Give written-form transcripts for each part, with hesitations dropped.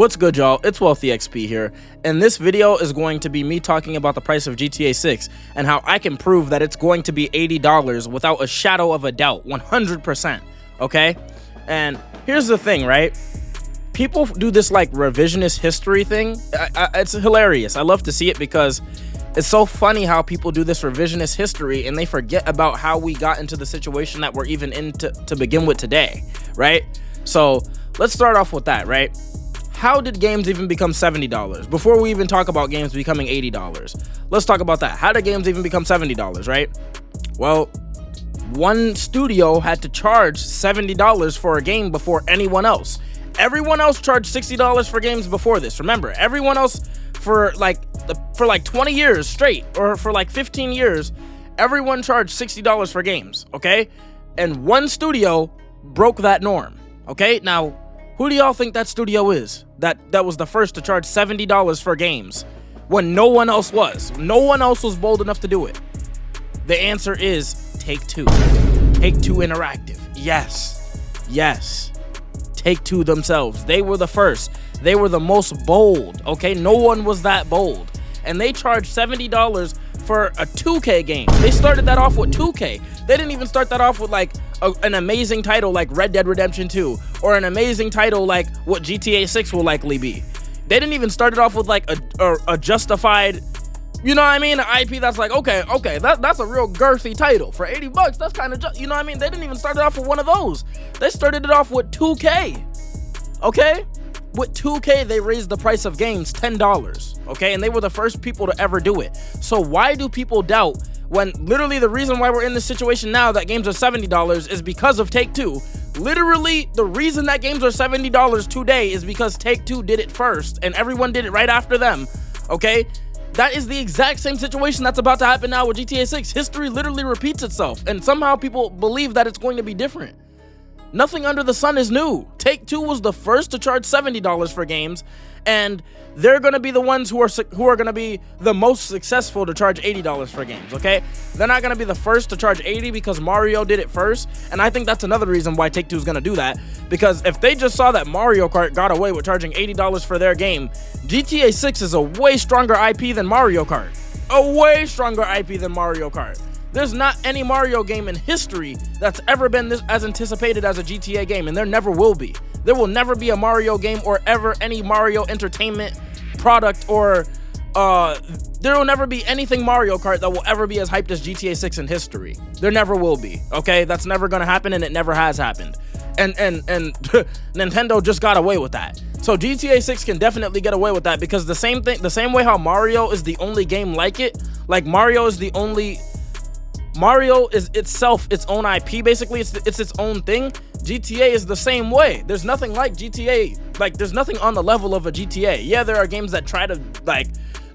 What's good, y'all? It's Wealthy XP here, and this video is going to be me talking about the price of GTA 6 and how I can prove that it's going to be $80 without a shadow of a doubt, 100%, okay? And here's the thing, right? People do this like revisionist history thing. It's hilarious. I love to see it because it's so funny how people do this revisionist history and they forget about how we got into the situation that we're even in to begin with today, right? So let's start off with that, right? How did games even become $70? Before we even talk about games becoming $80, let's talk about that. How did games even become $70, right? Well, one studio had to charge $70 for a game before anyone else. Everyone else charged $60 for games before this. Remember, everyone else for like 20 years straight, or for like 15 years, everyone charged $60 for games, okay? And one studio broke that norm, okay? Now, who do y'all think that studio is? That was the first to charge $70 for games when no one else was. No one else was bold enough to do it. The answer is Take-Two. Take-Two Interactive. Yes. Take-Two themselves. They were the first. They were the most bold, okay? No one was that bold. And they charged $70 for a 2K game. They started that off with 2K. They didn't even start that off with like an amazing title like Red Dead Redemption 2 or an amazing title like what GTA 6 will likely be. They didn't even start it off with like a justified, you know what I mean, an IP that's like, okay, that's a real girthy title. For $80, that's kind of just, you know what I mean? They didn't even start it off with one of those. They started it off with 2K, okay? With 2K, they raised the price of games $10, okay? And they were the first people to ever do it. So why do people doubt when literally the reason why we're in this situation now that games are $70 is because of Take-Two? Literally, the reason that games are $70 today is because Take-Two did it first and everyone did it right after them, okay? That is the exact same situation that's about to happen now with GTA 6. History literally repeats itself, and somehow people believe that it's going to be different. Nothing under the sun is new. Take-Two was the first to charge $70 for games, and they're going to be the ones who are going to be the most successful to charge $80 for games, okay? They're not going to be the first to charge $80 because Mario did it first, and I think that's another reason why Take-Two is going to do that, because if they just saw that Mario Kart got away with charging $80 for their game, GTA 6 is a way stronger IP than Mario Kart. A way stronger IP than Mario Kart. There's not any Mario game in history that's ever been this as anticipated as a GTA game, and there never will be. There will never be a Mario game or ever any Mario entertainment product, or there will never be anything Mario Kart that will ever be as hyped as GTA 6 in history. There never will be, okay? That's never gonna happen, and it never has happened. And Nintendo just got away with that. So GTA 6 can definitely get away with that because the same way how Mario is the only game like it, like Mario is itself its own IP, basically. It's its own thing. GTA is the same way. There's nothing like GTA. Like, there's nothing on the level of a GTA. Yeah, there are games that try to, like,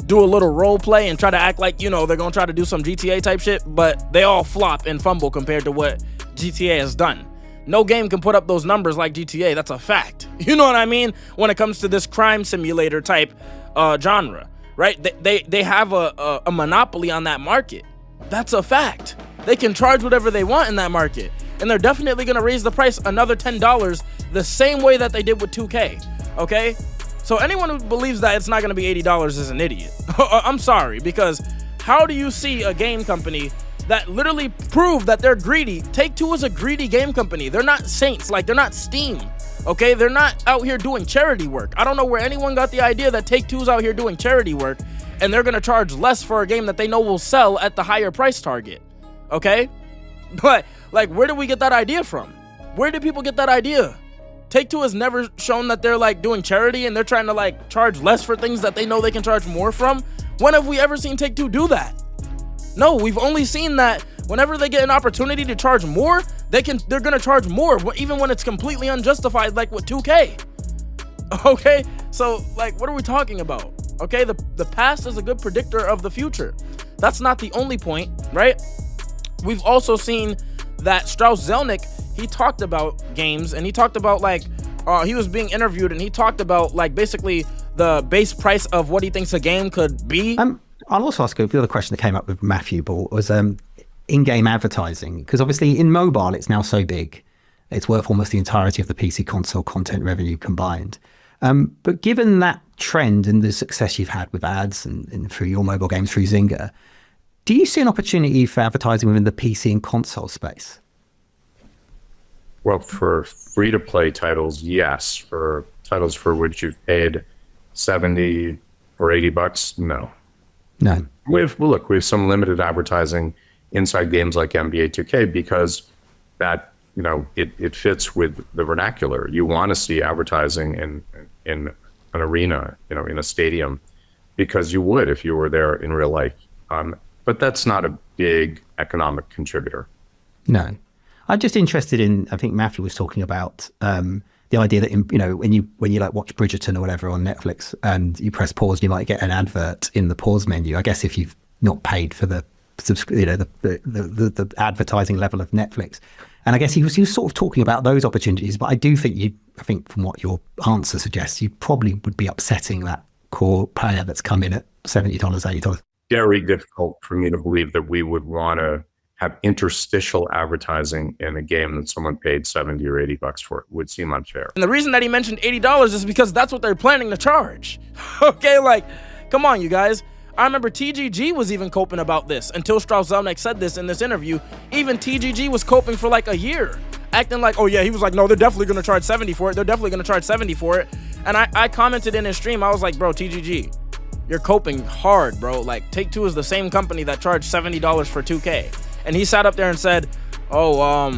do a little role play and try to act like, you know, they're gonna try to do some GTA type shit, but they all flop and fumble compared to what GTA has done. No game can put up those numbers like GTA. That's a fact. You know what I mean? When it comes to this crime simulator type genre, right? They have a monopoly on that market. That's a fact. They can charge whatever they want in that market, and they're definitely going to raise the price another $10 the same way that they did with 2K, okay? So anyone who believes that it's not going to be $80 is an idiot. I'm sorry, because how do you see a game company that literally prove that they're greedy? Take-Two is a greedy game company. They're not saints. Like, they're not Steam, okay? They're not out here doing charity work. I don't know where anyone got the idea that Take-Two's out here doing charity work and they're going to charge less for a game that they know will sell at the higher price target, okay? But, like, where did we get that idea from? Where did people get that idea? Take-Two has never shown that they're, like, doing charity and they're trying to, like, charge less for things that they know they can charge more from. When have we ever seen Take-Two do that? No, we've only seen that whenever they get an opportunity to charge more, they're going to charge more, even when it's completely unjustified, like with 2K. Okay? So, like, what are we talking about? Okay, the past is a good predictor of the future. That's not the only point, right? We've also seen that Strauss Zelnick, he talked about games, and he talked about, like, he was being interviewed, and he talked about, like, basically the base price of what he thinks a game could be. I'll also ask you the other question that came up with Matthew Ball was in-game advertising, because obviously in mobile it's now so big, it's worth almost the entirety of the PC console content revenue combined. But given that trend and the success you've had with ads and through your mobile games through Zynga, do you see an opportunity for advertising within the PC and console space? Well, for free-to-play titles, yes. For titles for which you've paid 70 or 80 bucks, no. No. We have some limited advertising inside games like NBA 2K because that, it fits with the vernacular. You want to see advertising in an arena, in a stadium, because you would if you were there in real life. But that's not a big economic contributor. No. I'm just interested in, I think Matthew was talking about the idea that, when you like watch Bridgerton or whatever on Netflix and you press pause, you might get an advert in the pause menu. I guess if you've not paid for the advertising level of Netflix. And I guess he was sort of talking about those opportunities, but I do think I think from what your answer suggests, you probably would be upsetting that core player that's come in at $70, $80. Very difficult for me to believe that we would want to have interstitial advertising in a game that someone paid 70 or 80 bucks for. It would seem unfair. And the reason that he mentioned $80 is because that's what they're planning to charge. Okay, like, come on, you guys. I remember TGG was even coping about this until Strauss-Zelnick said this in this interview. Even TGG was coping for like a year, acting like, oh yeah, he was like, no, they're definitely going to charge 70 for it. They're definitely going to charge 70 for it. And I commented in his stream, I was like, bro, TGG, you're coping hard, bro. Like, Take-Two is the same company that charged $70 for 2K. And he sat up there and said, oh,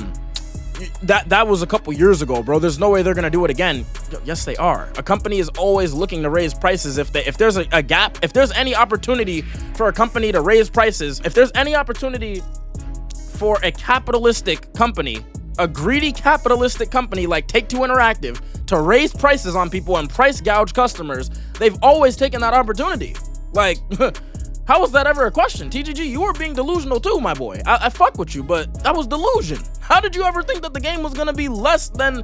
that was a couple years ago, bro. There's no way they're gonna do it again. Yes, they are. A company is always looking to raise prices if there's a gap, if there's any opportunity for a company to raise prices, if there's any opportunity for a capitalistic company, a greedy capitalistic company like Take-Two Interactive to raise prices on people and price gouge customers, they've always taken that opportunity. Like, how was that ever a question? TGG, you were being delusional too, my boy. I fuck with you, but that was delusion. How did you ever think that the game was gonna be less than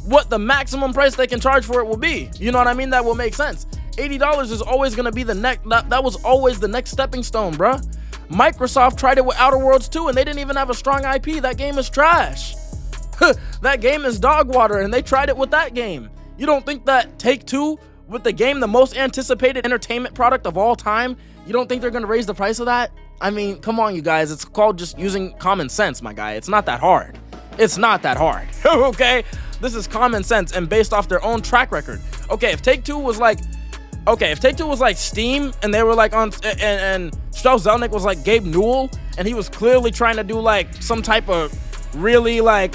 what the maximum price they can charge for it will be? You know what I mean? That will make sense. $80 is always gonna be the next, that was always the next stepping stone, bruh. Microsoft tried it with Outer Worlds 2 and they didn't even have a strong IP. That game is trash. That game is dog water and they tried it with that game. You don't think that Take-Two, with the game, the most anticipated entertainment product of all time, you don't think they're gonna raise the price of that? I mean, come on, you guys. It's called just using common sense, my guy. It's not that hard. It's not that hard, okay? This is common sense and based off their own track record. Okay, if Take-Two was like, Steam and they were like on, and Strauss-Zelnick was like Gabe Newell and he was clearly trying to do like some type of really like,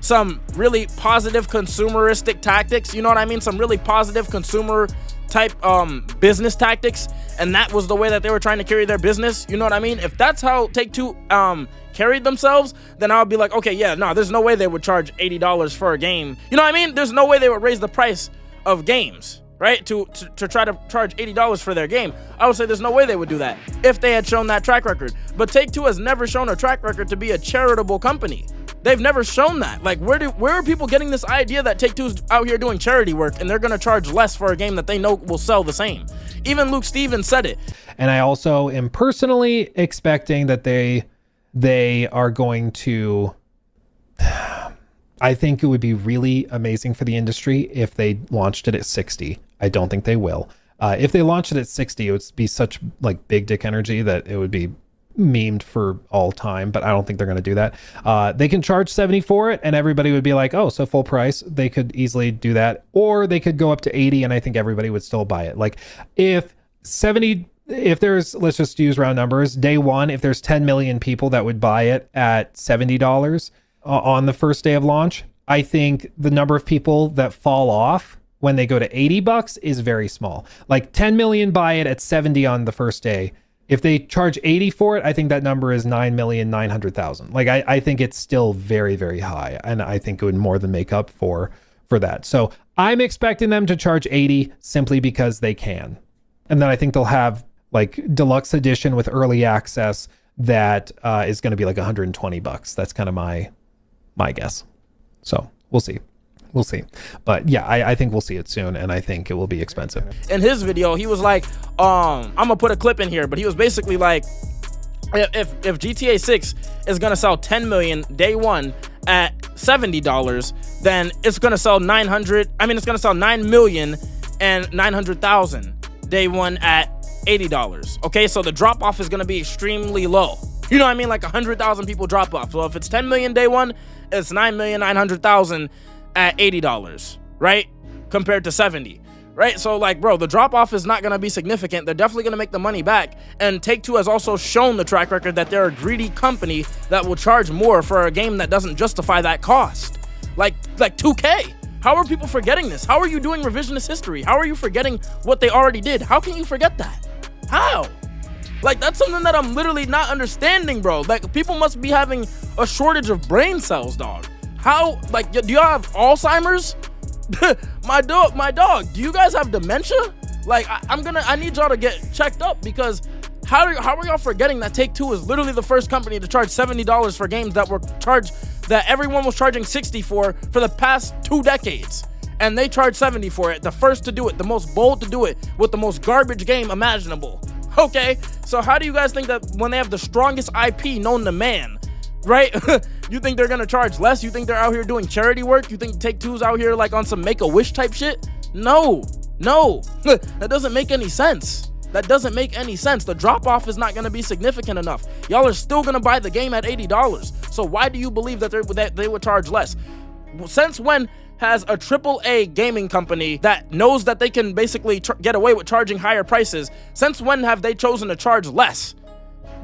some really positive consumeristic tactics, you know what I mean? Some really positive consumer type business tactics, and that was the way that they were trying to carry their business, you know what I mean? If that's how Take-Two carried themselves, then I would be like, okay, yeah, no, there's no way they would charge $80 for a game. You know what I mean? There's no way they would raise the price of games, right? To try to charge $80 for their game. I would say there's no way they would do that if they had shown that track record. But Take-Two has never shown a track record to be a charitable company. They've never shown that. Like, where are people getting this idea that Take-Two's out here doing charity work and they're gonna charge less for a game that they know will sell the same? Even Luke Stevens said it. And I also am personally expecting that they are going to, I think it would be really amazing for the industry if they launched it at 60. I don't think they will. If they launched it at 60, it would be such like big dick energy that it would be memed for all time, but I don't think they're going to do that. They can charge 70 for it and everybody would be like, oh, so full price. They could easily do that, or they could go up to 80 and I think everybody would still buy it. Like if there's, let's just use round numbers, day one, if there's 10 million people that would buy it at $70 on the first day of launch, I think the number of people that fall off when they go to $80 is very small. Like 10 million buy it at 70 on the first day. If they charge 80 for it, I think that number is 9,900,000. Like I think it's still very, very high. And I think it would more than make up for that. So I'm expecting them to charge 80 simply because they can. And then I think they'll have like deluxe edition with early access that is going to be like $120. That's kind of my guess. So we'll see. We'll see. But yeah, I think we'll see it soon, and I think it will be expensive. In his video, he was like, I'm gonna put a clip in here, but he was basically like, if GTA 6 is gonna sell 10 million day one at $70, then it's gonna sell 9,900,000 day one at $80. Okay, so the drop off is gonna be extremely low. You know what I mean? Like 100,000 people drop off. So if it's 10 million day one, it's 9,900,000 at $80, right? Compared to 70. Right? So like, bro, the drop off is not going to be significant. They're definitely going to make the money back. And Take-Two has also shown the track record that they're a greedy company that will charge more for a game that doesn't justify that cost. Like 2K. How are people forgetting this? How are you doing revisionist history? How are you forgetting what they already did? How can you forget that? How? Like, that's something that I'm literally not understanding, bro. Like, people must be having a shortage of brain cells, dog. How, like, do y'all have Alzheimer's? my dog, do you guys have dementia? Like, I need y'all to get checked up, because how are y'all forgetting that Take-Two is literally the first company to charge $70 for games that everyone was charging $60 for the past 2 decades, and they charged $70 for it, the first to do it, the most bold to do it with the most garbage game imaginable. Okay, so how do you guys think that when they have the strongest IP known to man, right? You think they're gonna charge less? You think they're out here doing charity work? You think Take-Two's out here like on some Make-A-Wish type shit? No, that doesn't make any sense. That doesn't make any sense. The drop off is not gonna be significant enough. Y'all are still gonna buy the game at $80. So why do you believe that they would charge less? Since when has a AAA gaming company that knows that they can basically get away with charging higher prices, since when have they chosen to charge less?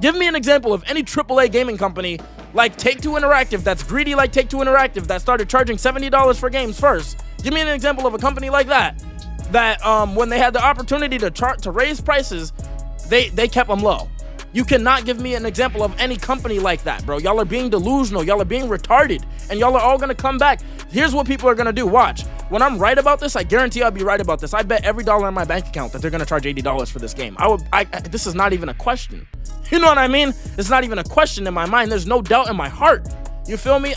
Give me an example of any AAA gaming company like Take-Two Interactive that's greedy like Take-Two Interactive that started charging $70 for games first. Give me an example of a company like that when they had the opportunity to raise prices, they kept them low. You cannot give me an example of any company like that, bro. Y'all are being delusional. Y'all are being retarded. And y'all are all going to come back. Here's what people are going to do. Watch. When I'm right about this, I guarantee I'll be right about this. I bet every dollar in my bank account that they're going to charge $80 for this game. This is not even a question. You know what I mean? It's not even a question in my mind. There's no doubt in my heart. You feel me?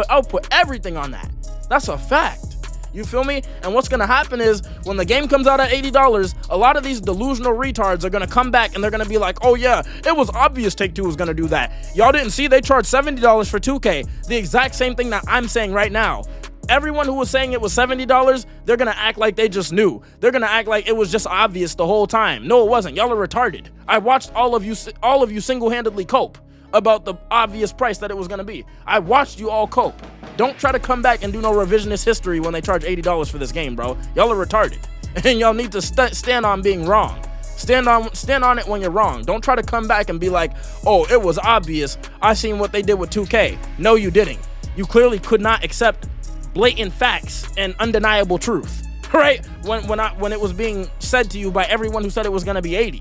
I'll put everything on that. That's a fact. You feel me? And what's gonna happen is when the game comes out at $80, a lot of these delusional retards are gonna come back and they're gonna be like, oh yeah, it was obvious Take-Two was gonna do that. Y'all didn't see they charged $70 for 2K. The exact same thing that I'm saying right now. Everyone who was saying it was $70, they're gonna act like they just knew. They're gonna act like it was just obvious the whole time. No, it wasn't. Y'all are retarded. I watched all of you single-handedly cope about the obvious price that it was gonna be. I watched you all cope. Don't try to come back and do no revisionist history when they charge $80 for this game, bro. Y'all are retarded, and y'all need to stand on being wrong. Stand on it when you're wrong. Don't try to come back and be like, oh, it was obvious. I seen what they did with 2K. No, you didn't. You clearly could not accept blatant facts and undeniable truth, right? When it was being said to you by everyone who said it was gonna be 80,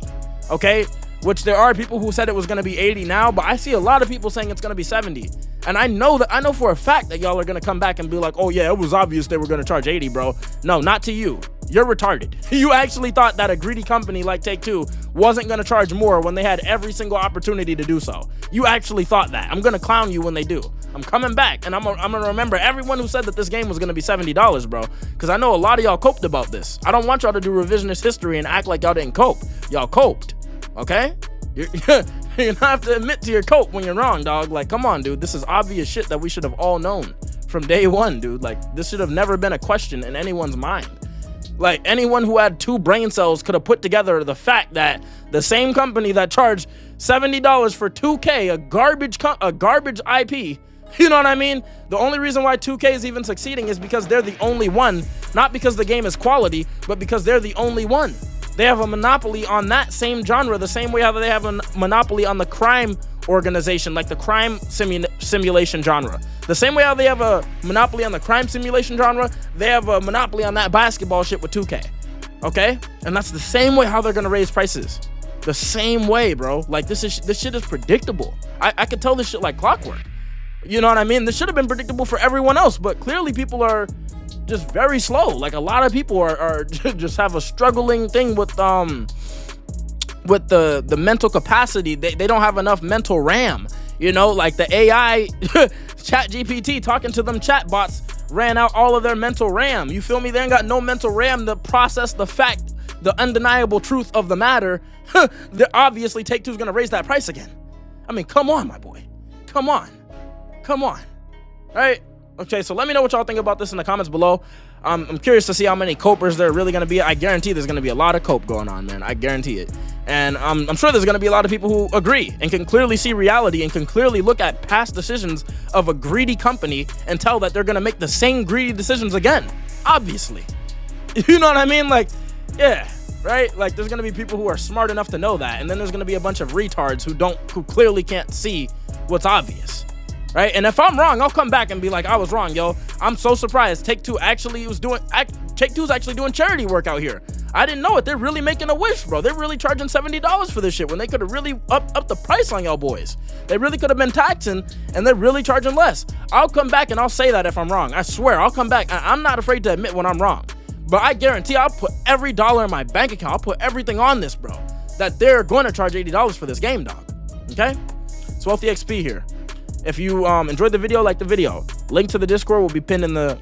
okay? Which there are people who said it was gonna be 80 now, but I see a lot of people saying it's gonna be 70. And I know for a fact that y'all are gonna come back and be like, oh yeah, it was obvious they were gonna charge 80, bro. No, not to you. You're retarded. You actually thought that a greedy company like Take-Two wasn't gonna charge more when they had every single opportunity to do so. You actually thought that. I'm gonna clown you when they do. I'm coming back, and I'm gonna remember everyone who said that this game was gonna be $70, bro. Because I know a lot of y'all coped about this. I don't want y'all to do revisionist history and act like y'all didn't cope. Y'all coped, okay? You're gonna have to admit to your cope when you're wrong, dog. Like, come on, dude. This is obvious shit that we should have all known from day one, dude. Like, this should have never been a question in anyone's mind. Like, anyone who had 2 brain cells could have put together the fact that the same company that charged $70 for 2K, a garbage IP, you know what I mean? The only reason why 2K is even succeeding is because they're the only one, not because the game is quality, but because they're the only one. They have a monopoly on that same genre, the same way how they have a monopoly on the crime organization, like the crime simulation genre. The same way how they have a monopoly on the crime simulation genre, they have a monopoly on that basketball shit with 2K. Okay? And that's the same way how they're gonna raise prices. The same way, bro. Like, this shit is predictable. I could tell this shit like clockwork. You know what I mean? This should have been predictable for everyone else, but clearly people are just very slow. Like, a lot of people are just have a struggling thing with the mental capacity. They don't have enough mental RAM. You know, like the AI chat GPT talking to them chat bots ran out all of their mental RAM. You feel me? They ain't got no mental RAM to process the fact, the undeniable truth of the matter. Obviously Take-Two's gonna raise that price again. I mean, come on, my boy. Come on. All right? Okay, so let me know what y'all think about this in the comments below. I'm curious to see how many copers there are really going to be. I guarantee there's going to be a lot of cope going on, man. I guarantee it. And I'm sure there's going to be a lot of people who agree and can clearly see reality and can clearly look at past decisions of a greedy company and tell that they're going to make the same greedy decisions again. Obviously. You know what I mean? Like, yeah, right? Like, there's going to be people who are smart enough to know that. And then there's going to be a bunch of retards who clearly can't see what's obvious. Right? And if I'm wrong, I'll come back and be like, I was wrong, yo. I'm so surprised. Take-Two actually Take-Two's actually doing charity work out here. I didn't know it. They're really making a wish, bro. They're really charging $70 for this shit when they could have really up the price on y'all boys. They really could have been taxing, and they're really charging less. I'll come back and I'll say that if I'm wrong. I swear, I'll come back. I'm not afraid to admit when I'm wrong. But I guarantee I'll put every dollar in my bank account. I'll put everything on this, bro. That they're going to charge $80 for this game, dog. Okay? Swelthy XP here. If you enjoyed the video, like the video. Link to the Discord will be pinned in the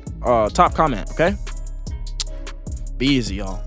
top comment, okay? Be easy, y'all.